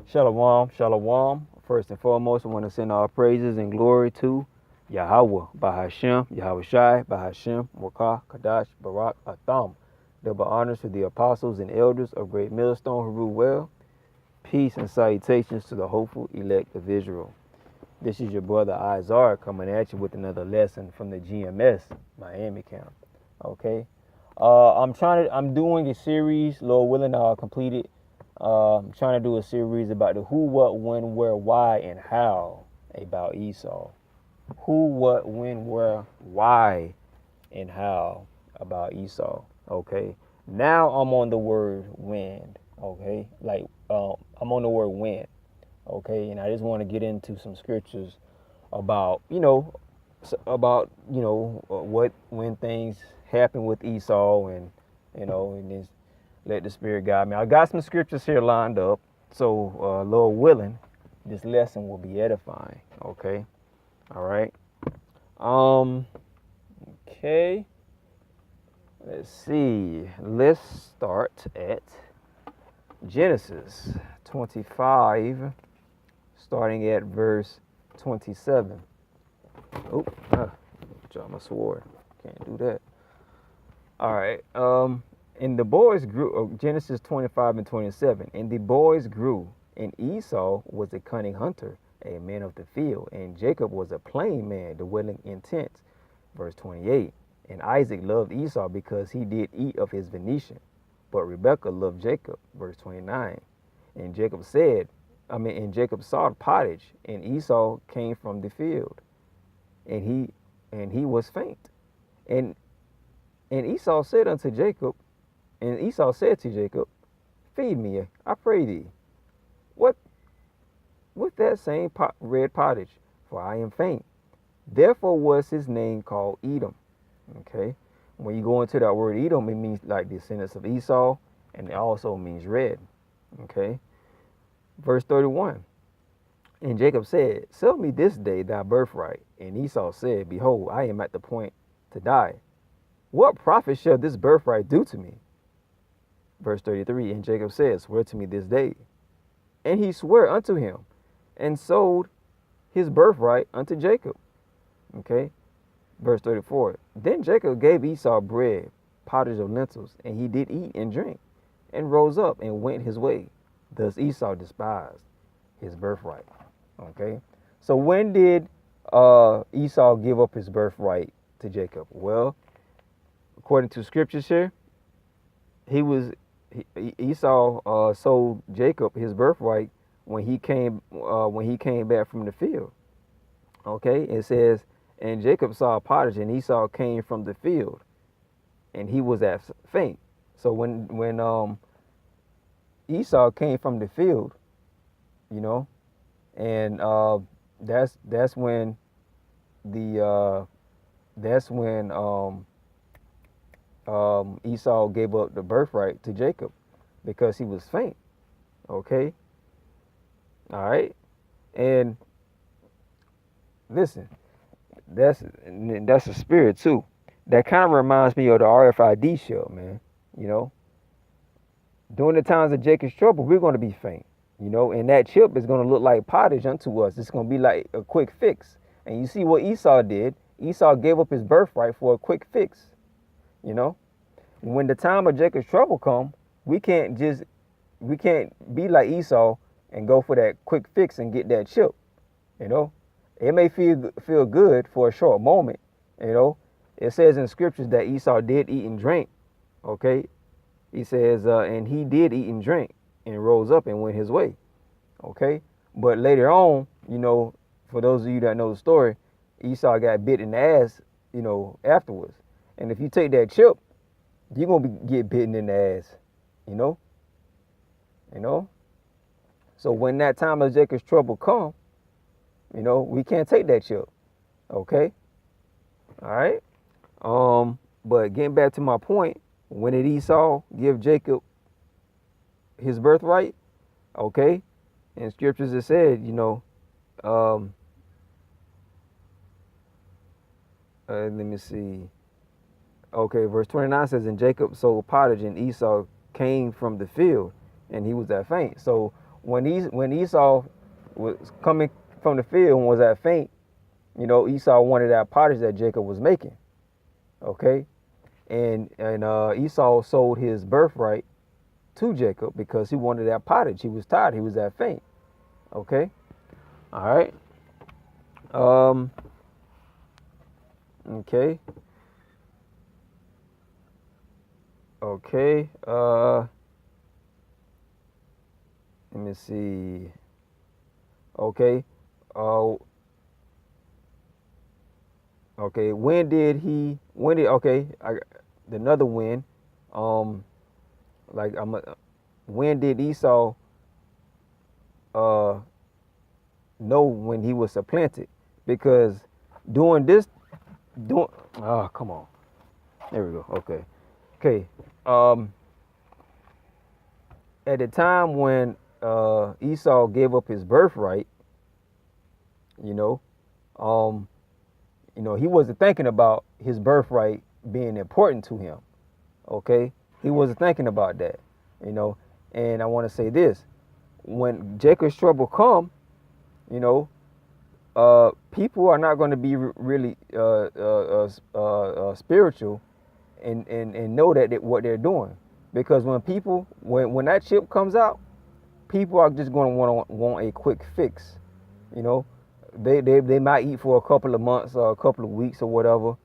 Shalom, shalom. First and foremost, I want to send all praises and glory to Yahweh, Bahashem, Yahweh Shai, Bahashem, Wakah, Kadash, Barak, Atham. Double honors to the apostles and elders of Great Millstone who rule well. Peace and salutations to the hopeful elect of Israel. This is your brother Izar coming at you with another lesson from the GMS Miami camp. Okay. I'm doing a series, Lord willing, I'll complete it. I'm trying to do a series about the who, what, when, where, why, and how about Esau. Who, what, when, where, why, and how about Esau. Okay. Now I'm on the word when. Okay. I'm on the word when. Okay. And I just want to get into some scriptures about, what, when things happen with Esau and this. Let the Spirit guide me. I got some scriptures here lined up, so Lord willing, this lesson will be edifying. Okay, all right. Okay. Let's see. Let's start at Genesis 25, starting at verse 27. Oh, dropped my sword. Can't do that. All right. And the boys grew, Genesis 25 and 27, and the boys grew, and Esau was a cunning hunter, a man of the field, and Jacob was a plain man, dwelling in tents. Verse 28, and Isaac loved Esau because he did eat of his venison, but Rebekah loved Jacob. Verse 29, and Jacob saw the pottage, and Esau came from the field, and he was faint. And Esau said unto Jacob, and Esau said to Jacob, feed me, I pray thee, what with that same red pottage, for I am faint. Therefore was his name called Edom. Okay, when you go into that word Edom, it means like descendants of Esau, and it also means red. Okay, verse 31. And Jacob said, sell me this day thy birthright. And Esau said, behold, I am at the point to die. What profit shall this birthright do to me? Verse 33, and Jacob said, swear to me this day. And he swore unto him, and sold his birthright unto Jacob. Okay. Verse 34, then Jacob gave Esau bread, pottage of lentils, and he did eat and drink, and rose up and went his way. Thus Esau despised his birthright. Okay. So when did Esau give up his birthright to Jacob? Well, according to scriptures here, Esau sold Jacob his birthright when he came back from the field. Okay, it says, and Jacob saw pottage, and Esau came from the field, and he was at faint. So when Esau came from the field, and that's when Esau gave up the birthright to Jacob because he was faint. Okay. All right. And listen, that's a spirit too. That kind of reminds me of the RFID show, man. During the times of Jacob's trouble, we're going to be faint. And that chip is going to look like pottage unto us. It's going to be like a quick fix. And you see what Esau did. Esau gave up his birthright for a quick fix. When the time of Jacob's trouble come, we can't be like Esau and go for that quick fix and get that chip. It may feel good for a short moment. It says in scriptures that Esau did eat and drink. Okay, he says, and he did eat and drink and rose up and went his way. Okay, but later on, for those of you that know the story, Esau got bit in the ass, afterwards. And if you take that chip, you're gonna get bitten in the ass, So when that time of Jacob's trouble come, we can't take that chip. Okay, all right. But getting back to my point, when did Esau give Jacob his birthright? Okay, in scriptures it said, let me see. Okay, verse 29 says, and Jacob sold pottage, and Esau came from the field, and he was at faint. So when Esau was coming from the field and was at faint, you know, Esau wanted that pottage that Jacob was making. Okay, and Esau sold his birthright to Jacob because he wanted that pottage. He was tired. He was at faint. Okay, all right. Okay. Okay. Let me see. Okay. Okay. Okay. Another when. Like when did Esau know when he was supplanted? Because doing this, doing. Oh, come on. There we go. Okay. Okay. At the time when Esau gave up his birthright, you know, he wasn't thinking about his birthright being important to him. Okay, he wasn't thinking about that, you know. And I want to say this: when Jacob's trouble come, you know, people are not going to be really spiritual and know that what they're doing, because when that chip comes out, people are just going to want a quick fix, you know. They might eat for a couple of months or a couple of weeks or whatever,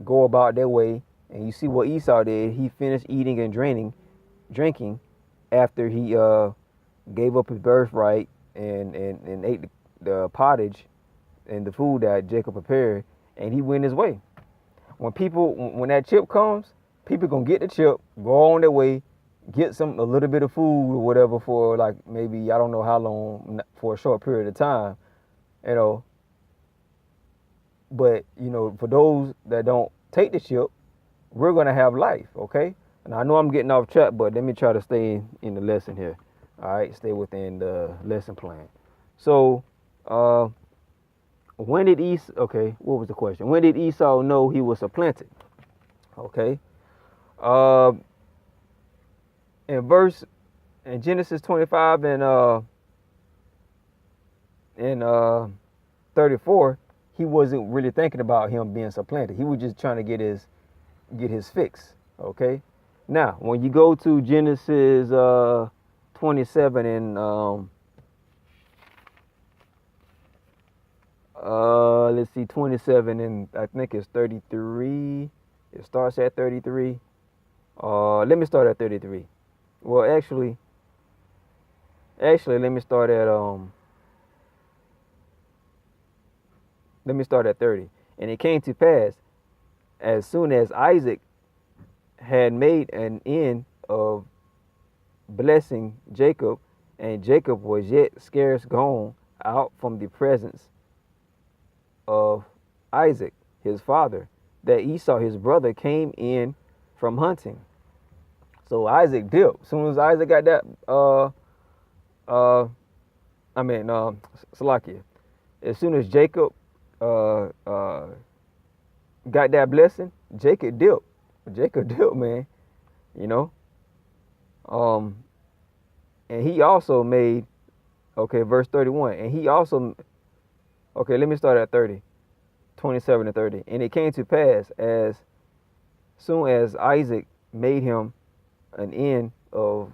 go about their way, and you see what Esau did. He finished eating and drinking after he gave up his birthright and ate the pottage and the food that Jacob prepared, and he went his way. When that chip comes, people gonna get the chip, go on their way, get a little bit of food or whatever for like maybe I don't know how long, for a short period of time, you know. But you know, for those that don't take the chip, we're gonna have life, okay? And I know I'm getting off track, but let me try to stay in the lesson here. All right, stay within the lesson plan. So, when did Esau? Okay, what was the question? When did Esau know he was supplanted? Okay, in Genesis 25 and 34, he wasn't really thinking about him being supplanted. He was just trying to get his fix. Okay, now when you go to Genesis 27 and let's see, 27 and I think it's 33. It starts at 33. Let me start at 33. Well, actually, let me start at 30. And it came to pass, as soon as Isaac had made an end of blessing Jacob, and Jacob was yet scarce gone out from the presence of Isaac, his father, that Esau, his brother, came in from hunting. So Isaac dipped. As soon as Isaac got that, Salakia. As soon as Jacob got that blessing, Jacob dipped. Man. You know. And he also made, verse 31. And he also, let me start at 30, 27 to 30. And it came to pass, as soon as Isaac made him an end of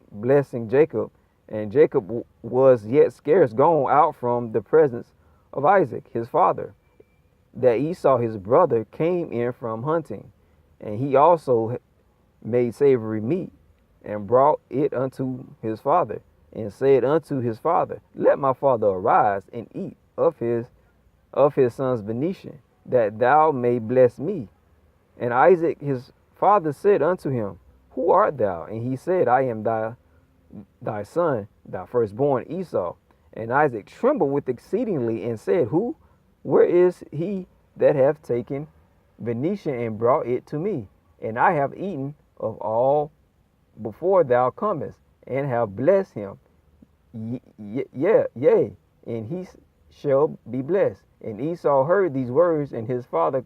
blessing Jacob, and Jacob was yet scarce gone out from the presence of Isaac, his father, that Esau, his brother, came in from hunting. And he also made savory meat, and brought it unto his father, and said unto his father, let my father arise and eat of his son's venison, that thou may bless me. And Isaac his father said unto him, who art thou? And he said, I am thy son, thy firstborn Esau. And Isaac trembled with exceedingly, and said, where is he that hath taken venison and brought it to me? And I have eaten of all before thou comest, and have blessed him. Yea, and he shall be blessed. And Esau heard these words, and his father,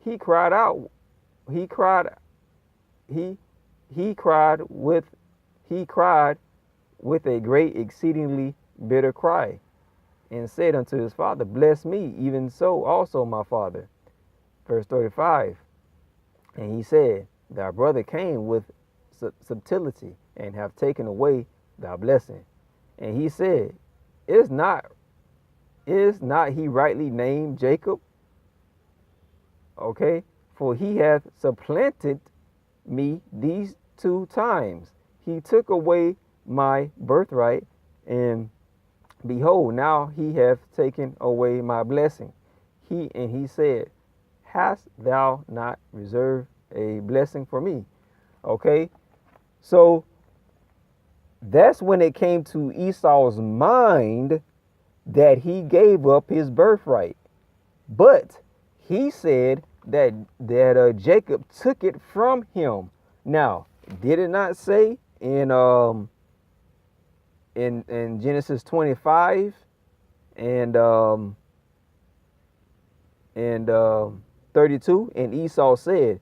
he cried out. He cried with a great exceedingly bitter cry, and said unto his father, Bless me, even so also my father. Verse 35. And he said, Thy brother came with subtlety, and have taken away thy blessing. And he said, Is not he rightly named Jacob? Okay, for he hath supplanted me these 2 times. He took away my birthright, and behold, now he hath taken away my blessing. He said, Hast thou not reserved a blessing for me? Okay, so that's when it came to Esau's mind that he gave up his birthright. But he said that Jacob took it from him. Now, did it not say in Genesis 25 and 32, and Esau said,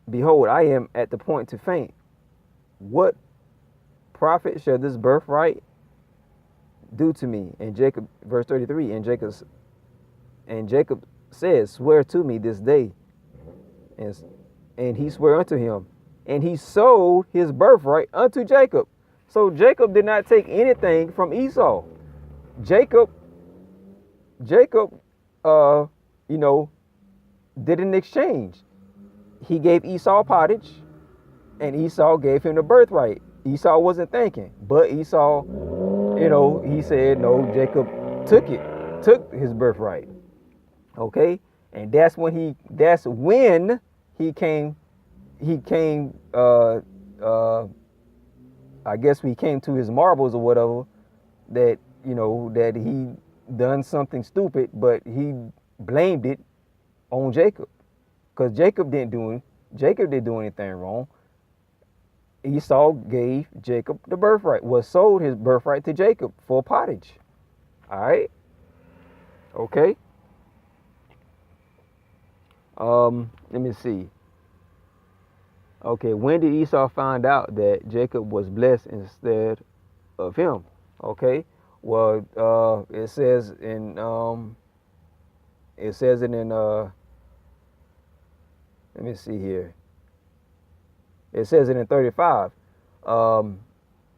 Behold, I am at the point to faint. What profit shall this birthright do to me? And Jacob, verse 33, and Jacob says, Swear to me this day. And he swore unto him, and he sold his birthright unto Jacob. So Jacob did not take anything from Esau. Jacob, did an exchange. He gave Esau pottage, and Esau gave him the birthright. Esau wasn't thinking, but Esau, he said, no, Jacob took his birthright. Okay, and that's when he came. I guess he came to his marbles or whatever, that that he done something stupid, but he blamed it on Jacob, because Jacob didn't do anything wrong. Esau gave Jacob the birthright, sold his birthright to Jacob for pottage. All right. Okay. Let me see. Okay, when did Esau find out that Jacob was blessed instead of him? Okay, well, it says it in let me see here. It says it in 35,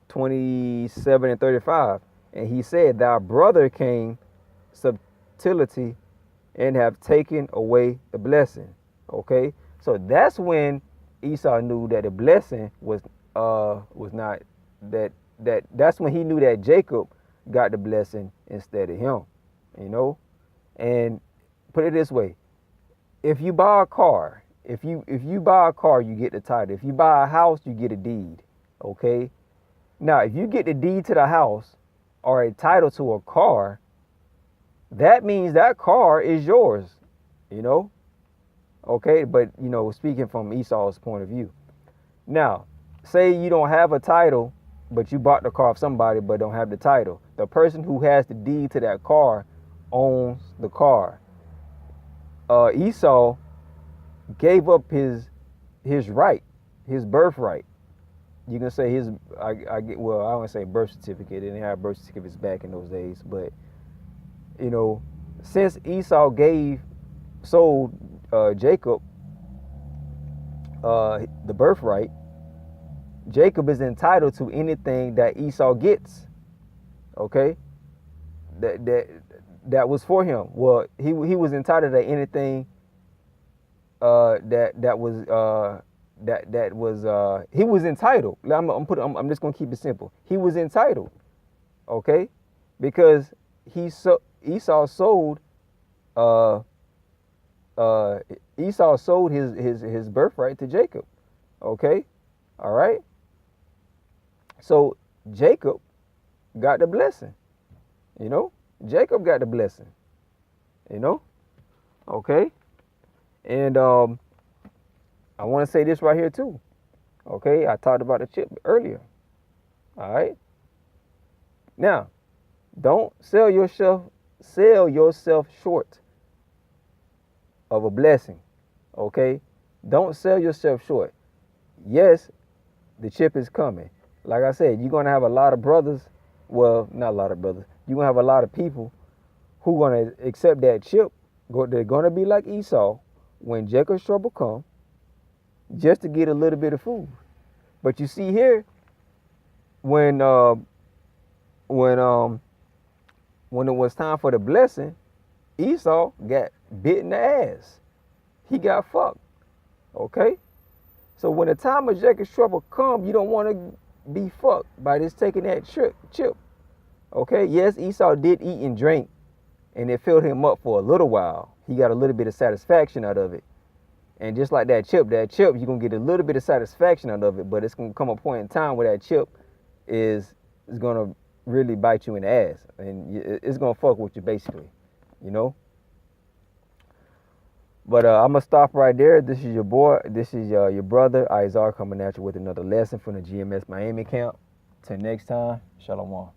27 and 35, and he said, Thy brother came subtlety and have taken away the blessing. Okay, so that's when Esau knew that the blessing was not that's when he knew that Jacob got the blessing instead of him. And put it this way: if you buy a car, if you buy a car, you get the title. If you buy a house, you get a deed. Okay, now if you get the deed to the house or a title to a car, that means that car is yours. Okay, but speaking from Esau's point of view. Now, say you don't have a title, but you bought the car of somebody but don't have the title. The person who has the deed to that car owns the car. Esau gave up his right, his birthright. You can say I don't want to say birth certificate. They didn't have birth certificates back in those days, but since Esau sold Jacob the birthright, Jacob is entitled to anything that Esau gets. Okay, that was for him. Well, he was entitled to anything he was entitled. I'm just gonna keep it simple. He was entitled. Okay, because Esau sold his birthright to Jacob. Okay, all right. So Jacob got the blessing. Jacob got the blessing. Okay, and I want to say this right here too. Okay, I talked about the chip earlier. All right. Now, don't sell yourself short of a blessing. Okay? Don't sell yourself short. Yes, the chip is coming. like I said, you're gonna have a lot of brothers. Well, not a lot of brothers. You're gonna have a lot of people who gonna accept that chip. They're gonna be like Esau when Jacob's trouble come, just to get a little bit of food. But you see here, when when um when it was time for the blessing, Esau got bit in the ass. He got fucked. Okay? So when the time of Jacob's trouble come, you don't want to be fucked by this taking that chip. Okay? Yes, Esau did eat and drink, and it filled him up for a little while. He got a little bit of satisfaction out of it. And just like that chip, you're going to get a little bit of satisfaction out of it, but it's going to come a point in time where that chip is going to really bite you in the ass. And it's going to fuck with you, basically, you know? But I'm going to stop right there. This is your boy. This is your brother, Isaiah, coming at you with another lesson from the GMS Miami camp. Till next time, Shalom.